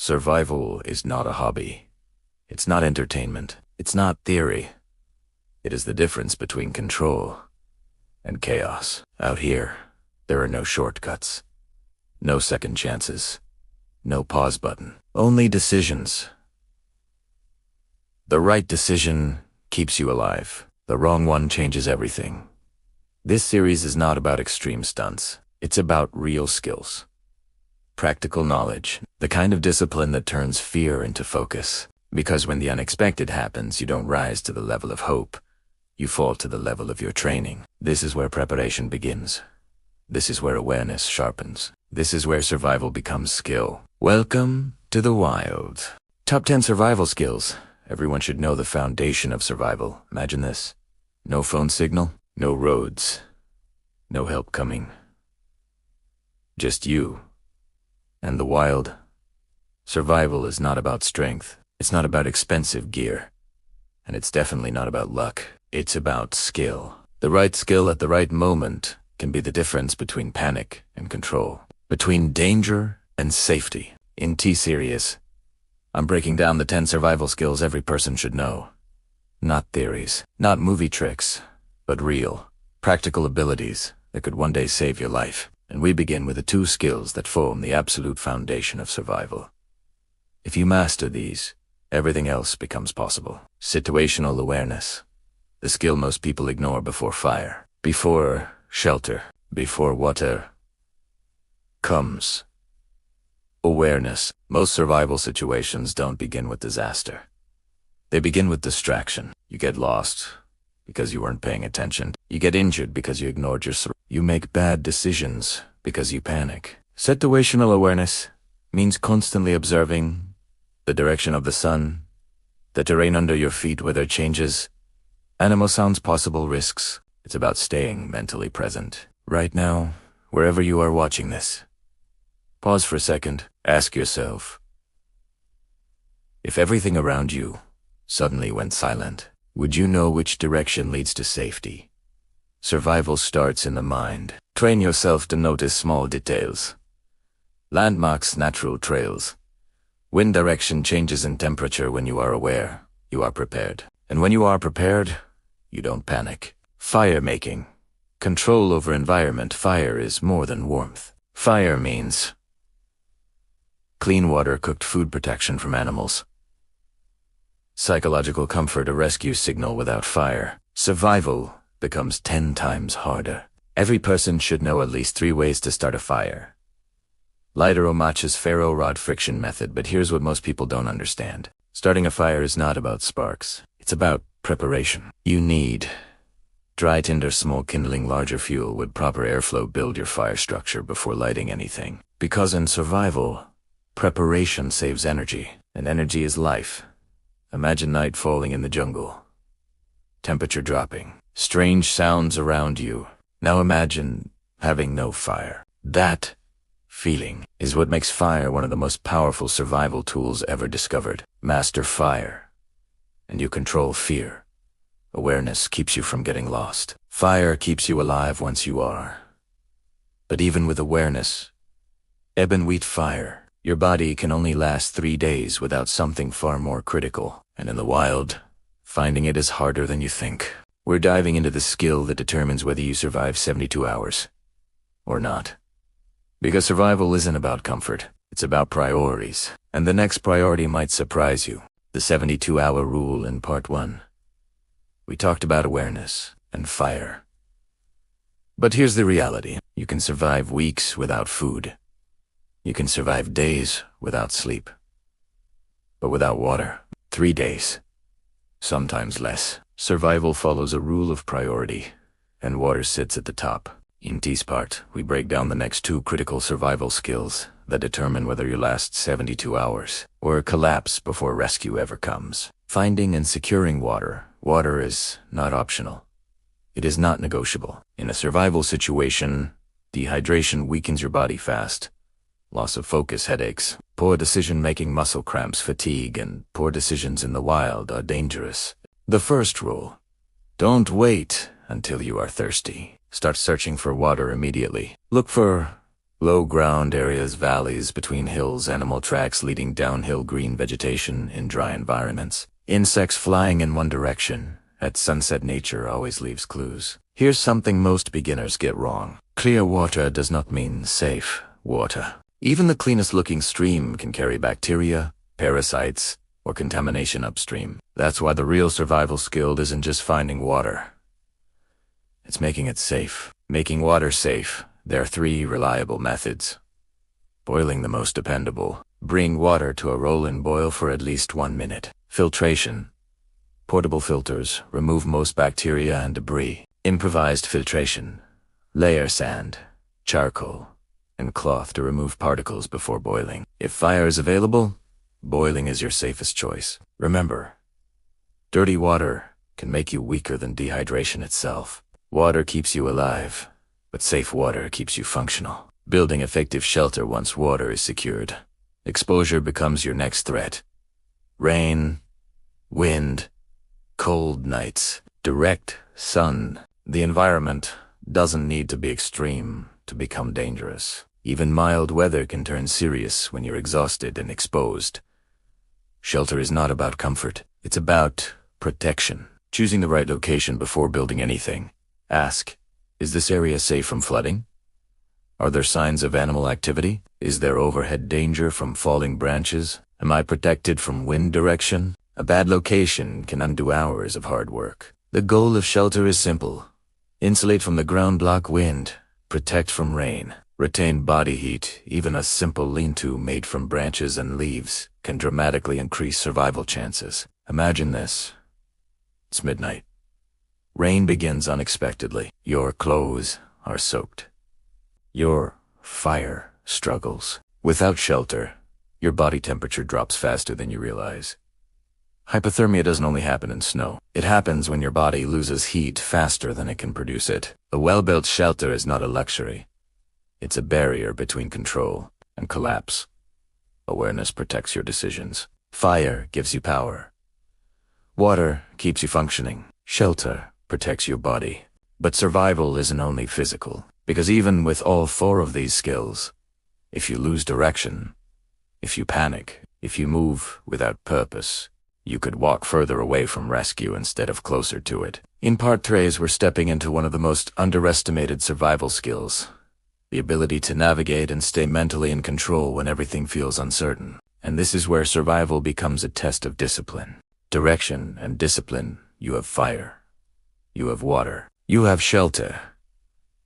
Survival is not a hobby. It's not entertainment. It's not theory. It is the difference between control and chaos. Out here, there are no shortcuts, no second chances, no pause button, only decisions. The right decision keeps you alive. The wrong one changes everything. This series is not about extreme stunts. It's about real skills. Practical knowledge, the kind of discipline that turns fear into focus. Because when the unexpected happens, you don't rise to the level of hope. You fall to the level of your training. This is where preparation begins. This is where awareness sharpens. This is where survival becomes skill. Welcome to the wild. Top 10 survival skills. Everyone should know the foundation of survival. Imagine this. No phone signal, no roads, no help coming. Just you and the wild. Survival is not about strength. It's not about expensive gear. And it's definitely not about luck. It's about skill. The right skill at the right moment can be the difference between panic and control, between danger and safety. In T-Series, I'm breaking down the 10 survival skills every person should know. Not theories, not movie tricks, but real, practical abilities that could one day save your life. And we begin with the 2 skills that form the absolute foundation of survival. If you master these, everything else becomes possible. Situational awareness, the skill most people ignore before fire, before shelter, before water comes. Awareness. Most survival situations don't begin with disaster. They begin with distraction. You get lost because you weren't paying attention. You get injured because you ignored your surroundings. You make bad decisions because you panic. Situational awareness means constantly observing the direction of the sun, the terrain under your feet, weather changes, animal sounds, possible risks. It's about staying mentally present. Right now, wherever you are watching this, pause for a second. Ask yourself, if everything around you suddenly went silent, would you know which direction leads to safety? Survival starts in the mind. Train yourself to notice small details. Landmarks, natural trails. Wind direction, changes in temperature. When you are aware, you are prepared. And when you are prepared, you don't panic. Fire making. Control over environment. Fire is more than warmth. Fire means clean water, cooked food, protection from animals. Psychological comfort, a rescue signal. Without fire, survival becomes 10 times harder. Every person should know at least 3 ways to start a fire. Lighter or matches, ferro rod, friction method. But here's what most people don't understand. Starting a fire is not about sparks. It's about preparation. You need dry tinder, small kindling, larger fuel with proper airflow. Build your fire structure before lighting anything. Because in survival, preparation saves energy, and energy is life. Imagine night falling in the jungle. Temperature dropping. Strange sounds around you. Now imagine having no fire. That feeling is what makes fire one of the most powerful survival tools ever discovered. Master fire, and you control fear. Awareness keeps you from getting lost. Fire keeps you alive once you are. But even with awareness, ebb and wheat fire, your body can only last 3 days without something far more critical. And in the wild, finding it is harder than you think. We're diving into the skill that determines whether you survive 72 hours or not. Because survival isn't about comfort, it's about priorities. And the next priority might surprise you. The 72-hour rule in part 1. We talked about awareness and fire. But here's the reality. You can survive weeks without food. You can survive days without sleep. But without water, 3 days. Sometimes less. Survival follows a rule of priority, and water sits at the top. In this part, we break down the next 2 critical survival skills that determine whether you last 72 hours or collapse before rescue ever comes. Finding and securing water. Water is not optional. It is not negotiable. In a survival situation, dehydration weakens your body fast. Loss of focus, headaches, poor decision-making, muscle cramps, fatigue, and poor decisions in the wild are dangerous. The first rule: don't wait until you are thirsty. Start searching for water immediately. Look for Low ground areas, valleys between hills, animal tracks leading downhill, green vegetation in dry environments. Insects flying in one direction. At sunset, nature always leaves clues. Here's something most beginners get wrong. Clear water does not mean safe water. Even the cleanest looking stream can carry bacteria, parasites, or contamination upstream. That's why the real survival skill isn't just finding water. It's making it safe. Making water safe. There are 3 reliable methods. Boiling, the most dependable. Bring water to a roll-in boil for at least 1 minute. Filtration. Portable filters remove most bacteria and debris. Improvised filtration. Layer sand, charcoal, and cloth to remove particles before boiling. If fire is available, boiling is your safest choice. Remember, dirty water can make you weaker than dehydration itself. Water keeps you alive, but safe water keeps you functional. Building effective shelter once water is secured. Exposure becomes your next threat. Rain, wind, cold nights, direct sun. The environment doesn't need to be extreme to become dangerous. Even mild weather can turn serious when you're exhausted and exposed. Shelter is not about comfort. It's about protection. Choosing the right location before building anything. Ask, is this area safe from flooding? Are there signs of animal activity? Is there overhead danger from falling branches? Am I protected from wind direction? A bad location can undo hours of hard work. The goal of shelter is simple. Insulate from the ground, block wind, protect from rain, retain body heat. Even a simple lean-to made from branches and leaves can dramatically increase survival chances. Imagine this. It's midnight. Rain begins unexpectedly. Your clothes are soaked. Your fire struggles. Without shelter, your body temperature drops faster than you realize. Hypothermia doesn't only happen in snow. It happens when your body loses heat faster than it can produce it. A well-built shelter is not a luxury. It's a barrier between control and collapse. Awareness protects your decisions. Fire gives you power. Water keeps you functioning. Shelter protects your body. But survival isn't only physical, because even with all 4 of these skills, if you lose direction, if you panic, if you move without purpose, you could walk further away from rescue instead of closer to it. In part 3, we're stepping into one of the most underestimated survival skills, the ability to navigate and stay mentally in control when everything feels uncertain. And this is where survival becomes a test of discipline. Direction and discipline. You have fire. You have water. You have shelter.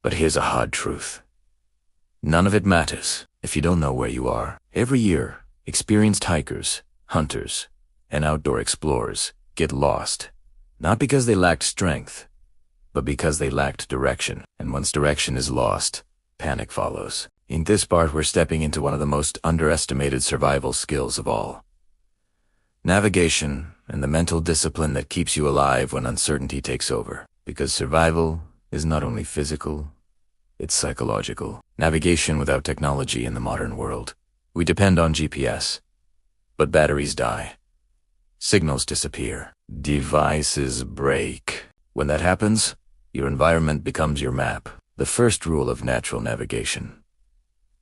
But here's a hard truth. None of it matters if you don't know where you are. Every year, experienced hikers, hunters, and outdoor explorers get lost, not because they lacked strength, but because they lacked direction. And once direction is lost, panic follows. In this part, we're stepping into one of the most underestimated survival skills of all. Navigation and the mental discipline that keeps you alive when uncertainty takes over. Because survival is not only physical, it's psychological. Navigation without technology in the modern world. We depend on GPS, but batteries die. Signals disappear. Devices break. When that happens, your environment becomes your map. The first rule of natural navigation.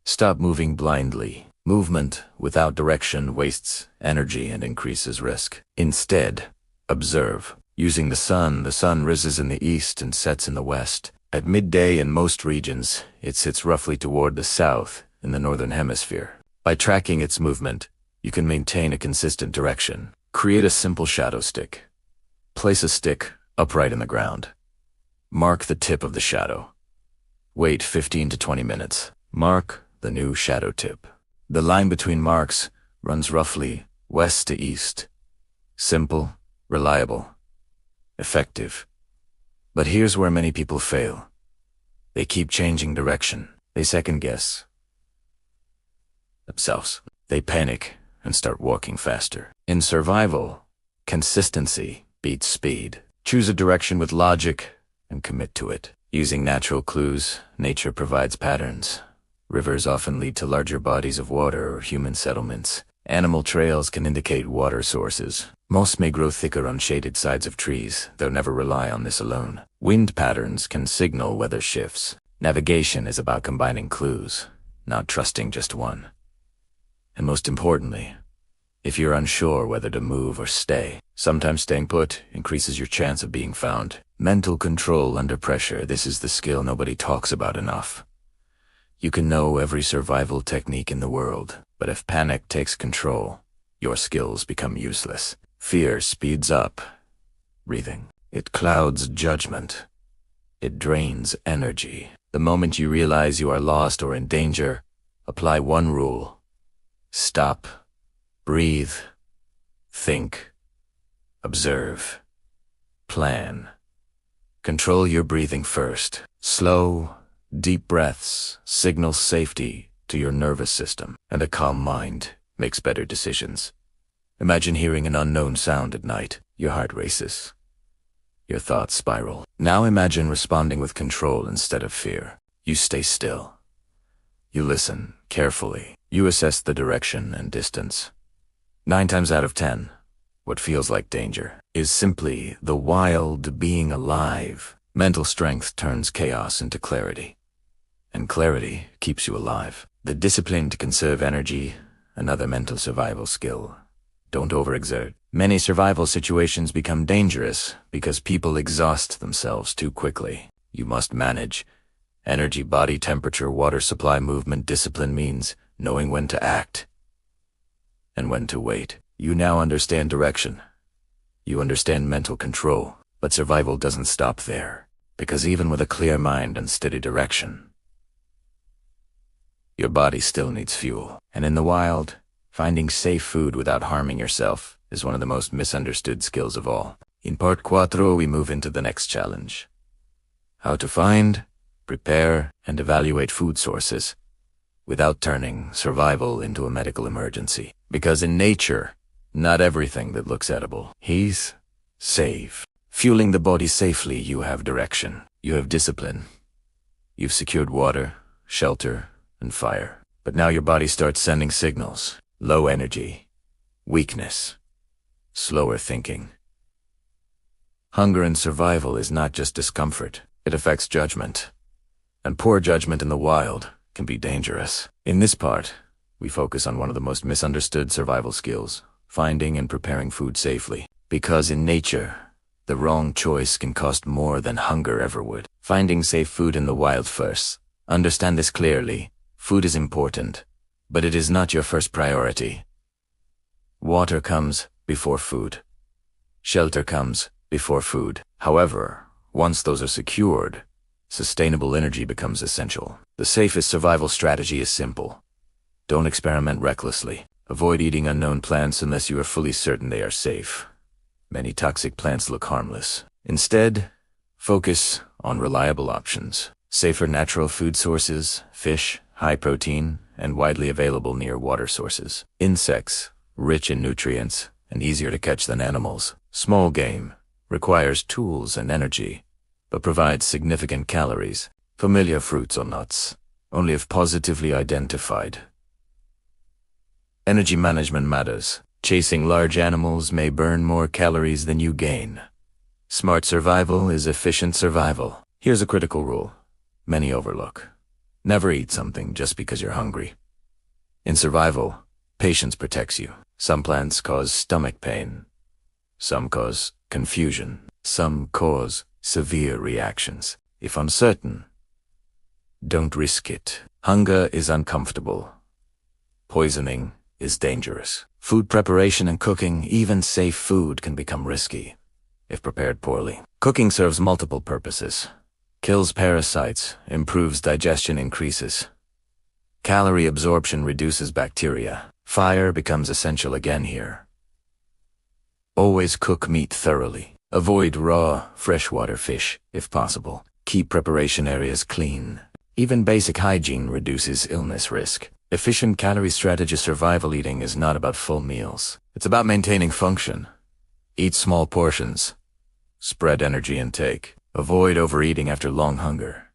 Stop moving blindly. Movement without direction wastes energy and increases risk. Instead, observe. Using the sun rises in the east and sets in the west. At midday in most regions, it sits roughly toward the south in the northern hemisphere. By tracking its movement, you can maintain a consistent direction. Create a simple shadow stick. Place a stick upright in the ground. Mark the tip of the shadow. Wait 15 to 20 minutes. Mark the new shadow tip. The line between marks runs roughly west to east. Simple, reliable, effective. But here's where many people fail. They keep changing direction. They second-guess themselves. They panic and start walking faster. In survival, consistency beats speed. Choose a direction with logic and commit to it. Using natural clues, nature provides patterns. Rivers often lead to larger bodies of water or human settlements. Animal trails can indicate water sources. Moss may grow thicker on shaded sides of trees, though never rely on this alone. Wind patterns can signal weather shifts. Navigation is about combining clues, not trusting just one. And most importantly, if you're unsure whether to move or stay, sometimes staying put increases your chance of being found. Mental control under pressure, this is the skill nobody talks about enough. You can know every survival technique in the world, but if panic takes control, your skills become useless. Fear speeds up breathing. It clouds judgment. It drains energy. The moment you realize you are lost or in danger, apply one rule. Stop. Breathe. Think. Observe. Plan. Control your breathing first. Slow, deep breaths signal safety to your nervous system, and a calm mind makes better decisions. Imagine hearing an unknown sound at night. Your heart races. Your thoughts spiral. Now imagine responding with control instead of fear. You stay still. You listen carefully. You assess the direction and distance. 9 times out of 10, what feels like danger is simply the wild being alive. Mental strength turns chaos into clarity, and clarity keeps you alive. The discipline to conserve energy, another mental survival skill. Don't overexert. Many survival situations become dangerous because people exhaust themselves too quickly. You must manage energy, body temperature, water supply, movement. Discipline means knowing when to act and when to wait. You now understand direction. You understand mental control. But survival doesn't stop there, because even with a clear mind and steady direction, your body still needs fuel. And in the wild, finding safe food without harming yourself is one of the most misunderstood skills of all. In part 4, we move into the next challenge. How to find, prepare, and evaluate food sources without turning survival into a medical emergency. Because in nature, not everything that looks edible is safe. Fueling the body safely, you have direction. You have discipline. You've secured water, shelter, and fire. But now your body starts sending signals. Low energy, weakness, slower thinking. Hunger in survival is not just discomfort. It affects judgment. And poor judgment in the wild can be dangerous. In this part, we focus on one of the most misunderstood survival skills, finding and preparing food safely. Because in nature, the wrong choice can cost more than hunger ever would. Finding safe food in the wild first. Understand this clearly. Food is important, but it is not your first priority. Water comes before food. Shelter comes before food. However, once those are secured, sustainable energy becomes essential. The safest survival strategy is simple. Don't experiment recklessly. Avoid eating unknown plants unless you are fully certain they are safe. Many toxic plants look harmless. Instead, focus on reliable options. Safer natural food sources, fish, high protein, and widely available near water sources. Insects, rich in nutrients and easier to catch than animals. Small game, requires tools and energy, but provides significant calories. Familiar fruits or nuts, only if positively identified. Energy management matters. Chasing large animals may burn more calories than you gain. Smart survival is efficient survival. Here's a critical rule many overlook. Never eat something just because you're hungry. In survival, patience protects you. Some plants cause stomach pain. Some cause confusion. Some cause severe reactions. If uncertain, don't risk it. Hunger is uncomfortable. Poisoning is dangerous. Food preparation and cooking, even safe food, can become risky if prepared poorly. Cooking serves multiple purposes. Kills parasites, improves digestion, increases calorie absorption, reduces bacteria. Fire becomes essential again here. Always cook meat thoroughly. Avoid raw, freshwater fish, if possible. Keep preparation areas clean. Even basic hygiene reduces illness risk. Efficient calorie strategy. Survival eating is not about full meals. It's about maintaining function. Eat small portions. Spread energy intake. Avoid overeating after long hunger.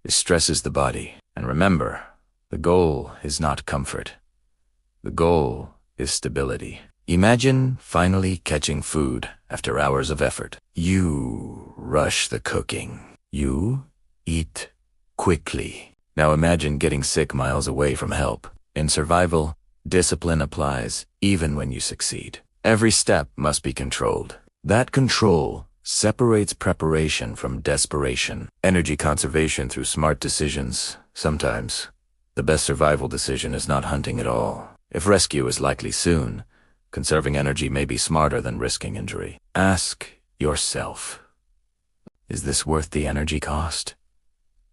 This stresses the body. And remember, the goal is not comfort. The goal is stability. Imagine finally catching food after hours of effort. You rush the cooking. You eat quickly. Now imagine getting sick miles away from help. In survival, discipline applies even when you succeed. Every step must be controlled. That control separates preparation from desperation. Energy conservation through smart decisions. Sometimes, the best survival decision is not hunting at all. If rescue is likely soon, conserving energy may be smarter than risking injury. Ask yourself, is this worth the energy cost?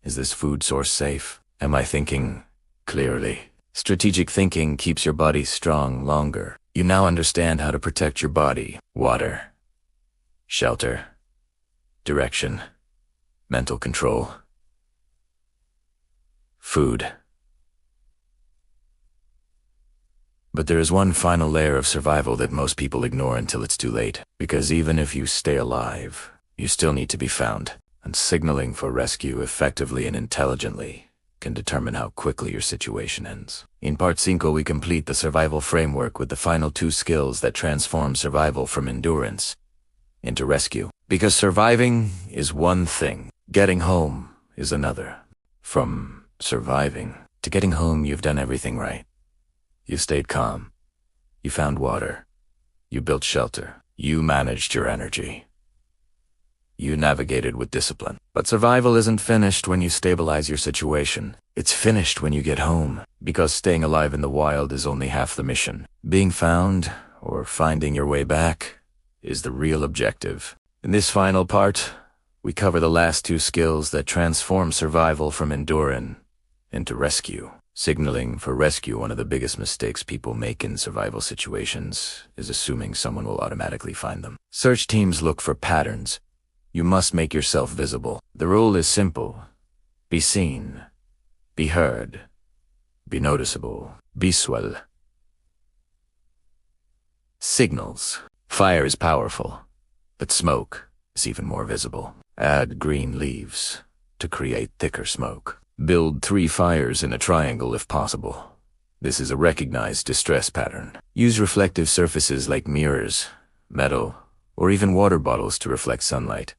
Is this food source safe? Am I thinking clearly? Strategic thinking keeps your body strong longer. You now understand how to protect your body. Water, shelter, direction, mental control, food. But there is one final layer of survival that most people ignore until it's too late. Because even if you stay alive, you still need to be found. And signaling for rescue effectively and intelligently can determine how quickly your situation ends. In Part 5, we complete the survival framework with the final 2 skills that transform survival from endurance into rescue. Because surviving is one thing, getting home is another. From surviving to getting home, you've done everything right. You stayed calm. You found water. You built shelter. You managed your energy. You navigated with discipline. But survival isn't finished when you stabilize your situation. It's finished when you get home, because staying alive in the wild is only half the mission. Being found, or finding your way back, is the real objective. In this final part, we cover the last 2 skills that transform survival from endurance into rescue. Signaling for rescue. One of the biggest mistakes people make in survival situations is assuming someone will automatically find them. Search teams look for patterns. You must make yourself visible. The rule is simple. Be seen. Be heard. Be noticeable. Visual. Signals. Fire is powerful, but smoke is even more visible. Add green leaves to create thicker smoke. Build 3 fires in a triangle if possible. This is a recognized distress pattern. Use reflective surfaces like mirrors, metal, or even water bottles to reflect sunlight.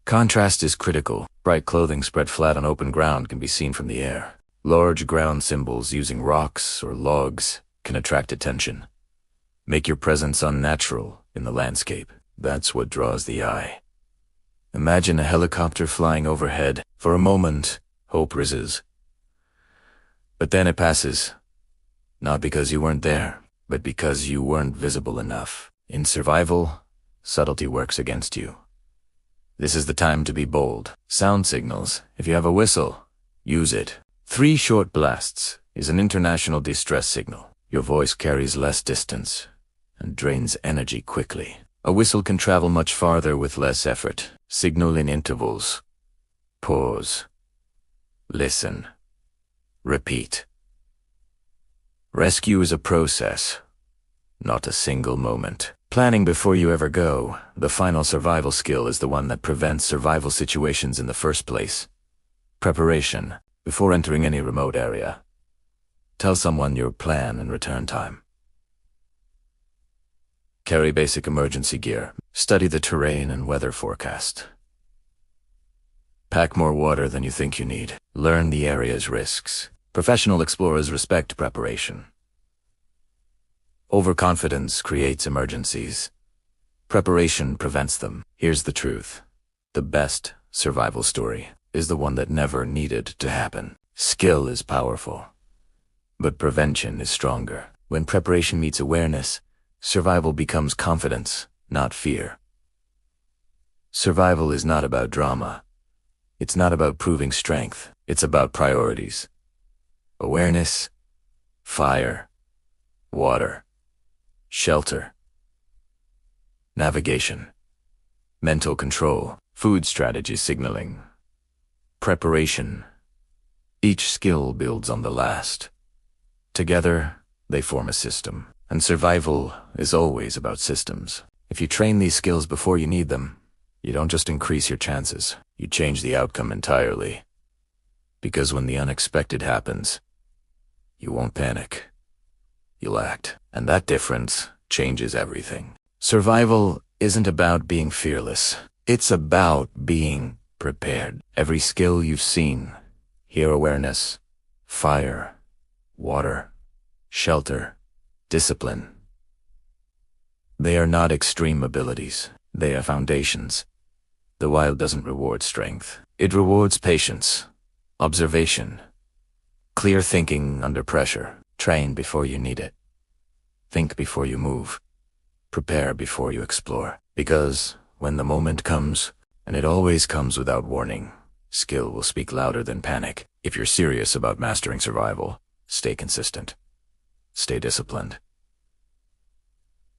Contrast is critical. Bright clothing spread flat on open ground can be seen from the air. Large ground symbols using rocks or logs can attract attention. Make your presence unnatural in the landscape. That's what draws the eye. Imagine a helicopter flying overhead. For a moment, hope rises. But then it passes. Not because you weren't there, but because you weren't visible enough. In survival, subtlety works against you. This is the time to be bold. Sound signals. If you have a whistle, use it. 3 short blasts is an international distress signal. Your voice carries less distance and drains energy quickly. A whistle can travel much farther with less effort. Signal in intervals. Pause. Listen. Repeat. Rescue is a process, not a single moment. Planning before you ever go. The final survival skill is the one that prevents survival situations in the first place. Preparation. Before entering any remote area, tell someone your plan and return time. Carry basic emergency gear. Study the terrain and weather forecast. Pack more water than you think you need. Learn the area's risks. Professional explorers respect preparation. Overconfidence creates emergencies. Preparation prevents them. Here's the truth. The best survival story is the one that never needed to happen. Skill is powerful, but prevention is stronger. When preparation meets awareness, survival becomes confidence, not fear. Survival is not about drama. It's not about proving strength. It's about priorities. Awareness, fire, water, shelter, navigation, mental control, food strategy signaling, preparation. Each skill builds on the last. Together, they form a system. And survival is always about systems. If you train these skills before you need them, you don't just increase your chances, you change the outcome entirely. Because when the unexpected happens, you won't panic. You'll act. And that difference changes everything. Survival isn't about being fearless. It's about being prepared. Every skill you've seen Here awareness, fire, water, shelter, discipline. They are not extreme abilities, they are foundations. The wild doesn't reward strength. It rewards patience, observation, clear thinking under pressure. Train before you need it. Think before you move. Prepare before you explore. Because when the moment comes, and it always comes without warning, skill will speak louder than panic. If you're serious about mastering survival, stay consistent. Stay disciplined.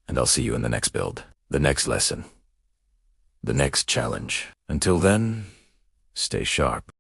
And I'll see you in the next build, the next lesson, the next challenge. Until then, stay sharp.